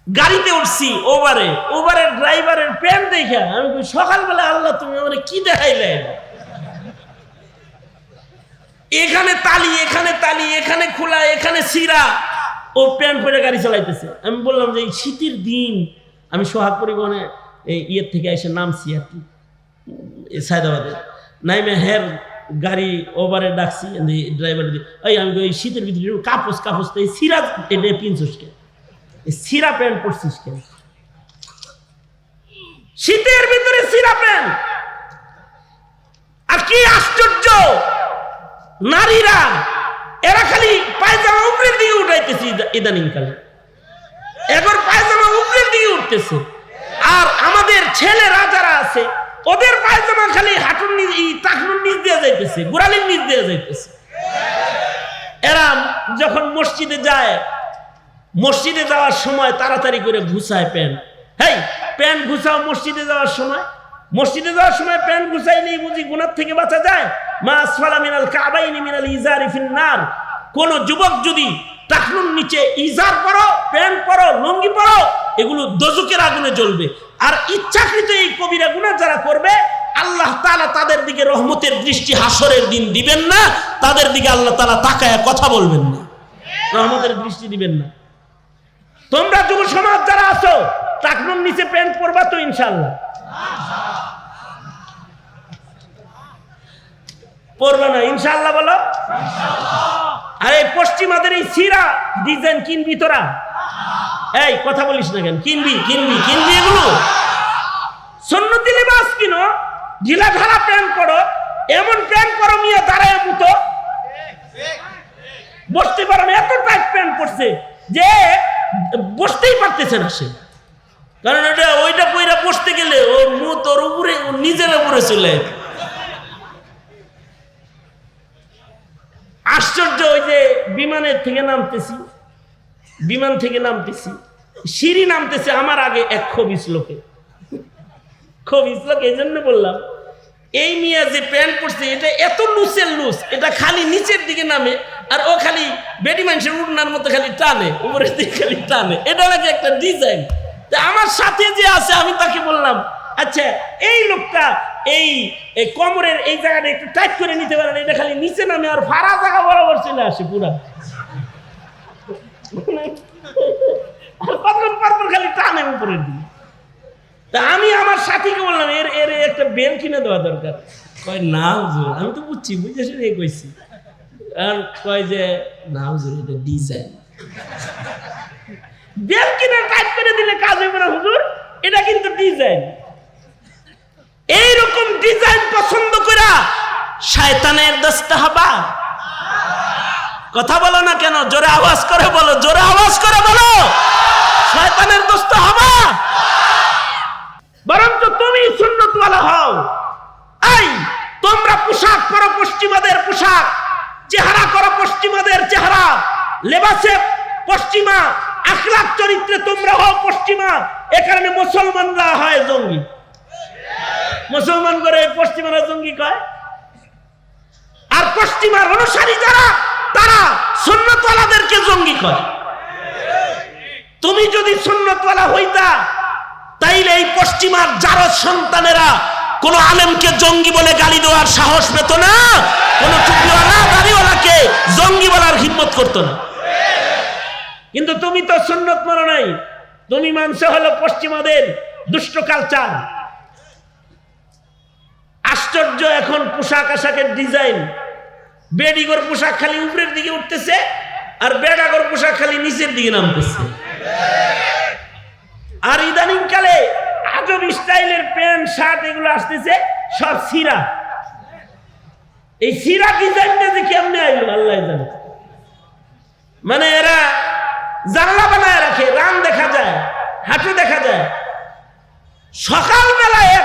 গাড়িতে উঠছি, ওভারের ড্রাইভারের প্যান্ট দেখে আমি সকালবেলা আল্লাহ তুমি আমার কি দেখাইলে, এখানে তালি এখানে খোলা এখানে ছিঁড়া, ও প্যান্ট পরে গাড়ি চালাইতেছে। আমি বললাম যে এই শীতের দিন আমি সোহাগ পরিবহনে ইয়ের থেকে এসে নামছি আর কি সায়দাবাদে, নাইমে হের গাড়ি ওভারে ডাকছি ড্রাইভার দিয়ে, ওই আমি ওই শীতের ভিতরে কাপড় তো এই ছিঁড়া এটা পিনছিস কেন, ছিঁড়া প্যান্ট পরছিস কেন, শীতের ভিতরে ছিঁড়া প্যান্ট। আর কি আশ্চর্য, নারীরা এরা খালি পায়জামা উপরের দিকে উঠাইতেছে ইদানিং কালে, এবার পায়জামা উপরের দিকে উঠতেছে। আর আমাদের ছেলেরা যারা আছে ওদের পায়জামা খালি হাঁটুর নিচ, টাকনুর নিচ দিয়ে যাইতেছে, গোড়ালির নিচ দিয়ে যাইতেছে। এরা যখন মসজিদে যায়, মসজিদে যাওয়ার সময় তাড়াতাড়ি করে ঘুষায় প্যান্ট, হেই প্যান্ট ঘুষাও মসজিদে যাওয়ার সময়। মসজিদে যাওয়ার সময় প্যান্ট ঘুষাইলেই বুঝি গুনাহ থেকে বাঁচা যায়। মা আসফালা মিনাল কাবাইনি মিনাল ইজারি ফিন্নার। কোন যুবক যদি টাকনুর নিচে ইজার পরো, প্যান্ট পরো, লুঙ্গি পরো, এগুলো দোজখের আগুনে জ্বলবে। আর ইচ্ছাকৃত এই কবিরা গুনাহ যারা করবে আল্লাহ তাআলা তাদের দিকে রহমতের দৃষ্টি হাসরের দিন দিবেন না, তাদের দিকে আল্লাহ তাআলা তাকায়া কথা বলবেন না, রহমতের দৃষ্টি দিবেন না। তোমরা যুব সমাজ যারা আছো টাকনুর নিচে প্যান্ট পরবা তো ইনশাআল্লাহ? পরবে না ইনশাআল্লাহ বলো। আরে পশ্চিমাদের এই সিরা ডিজাইন কিনবি তোরা? এই কথা বলিস না কেন? কিনবি এগুলো সুন্নতি লিবাস কিনো, ঢিলা ঢালা প্যান্ট পরো, এমন প্যান্ট পরো মিয়া দাঁড়ায় মুতো বসতে পারো না, এত টাইট প্যান্ট পরছে যে বসতেই পারতেছে না সে, কারণ ওইটা পইরা বসতে গেলে ও মুখ তোর উপরে নিজের উপরে চলে। আশ্চর্য, ওই যে বিমান থেকে নামতেছি, সিঁড়ি নামতেছে আমার আগে এক খবিস লোক, এই জন্য বললাম এই মিয়া যে প্যান্ট পরছে এটা এত লুসের লুস, এটা খালি নিচের দিকে নামে আর ও খালি বেডি মানুষের উড়নার মতো খালি টানে, উপরের দিকে খালি টানে, এটা নাকি একটা ডিজাইন। তা আমার সাথে যে আছে আমি তাকে বললাম, আচ্ছা এই লোকটা এই কোমরের এই জায়গাটা একটু টাইট করে নিতে পারেন, এটা খালি নিচে নামে আর ফাড়া জায়গা বরাবর চলে আসে পুরা, আর কতক্ষণ পর খালি টানে উপরের দিকে। তা আমি আমার সাথীকে বললাম এর একটা বেল কিনে দেওয়া দরকার। কয় না হুজুর, আমি তো বুঝেছি কইছি, আর কয় যে না হুজুর এটা ডিজাইন, বেল কিনে টাইট করে দিলে কাজ হবে না হুজুর, এটা কিন্তু ডিজাইন। এইরকম ডিজাইন পছন্দ করা শয়তানের দস্তা হবা? কথা বলো না কেন? জোরে আওয়াজ করে বলো, শয়তানের দস্তা হবা? বরঞ্চ তুমি সুন্নতওয়ালা হও। এই তোমরা পোশাক পরো পশ্চিমাদের পোশাক, চেহারা করো পশ্চিমাদের চেহারা, লেবাসে পশ্চিমা, আখলাক চরিত্রে তোমরা হও পশ্চিমা। এ কারণে মুসলমানরা হয় জঙ্গি, মুসলমান করে পশ্চিমারা জঙ্গি কয়। আর পশ্চিমার অনুসারী যারা তারা সুন্নতওয়ালাদেরকে জঙ্গি কয়। তুমি যদি সুন্নতওয়ালা হইতা তাইলে এই পশ্চিমার জারজ সন্তানেরা কোন আলেমকে জঙ্গি বলে গালি দেওয়ার সাহস পেত না, কোন টুপিওয়ালা দাড়িওয়ালাকে জঙ্গি বলার হিম্মত করতো না। কিন্তু তুমি তো সুন্নত মানো নাই, তুমি মানছো হলো পশ্চিমাদের দুষ্ট কালচার। আশ্চর্য, এখন পোশাক আশাকের ডিজাইন, বেডিগর পোশাক খালি উপরের দিকে উঠতেছে আর বেডাগর পোশাক খালি নিচের দিকে নামতেছে। আর ইদানিং কালে আজব স্টাইলের প্যান্ট শার্ট এগুলো আসতেছে সব ছিঁড়া। এই ছিঁড়া ডিজাইনটা যে কেমনে আইলো আল্লাহ জানে। মানে এরা জানলা বানায় রাখে, রান দেখা যায়, হাঁটু দেখা যায়। সকালবেলা এক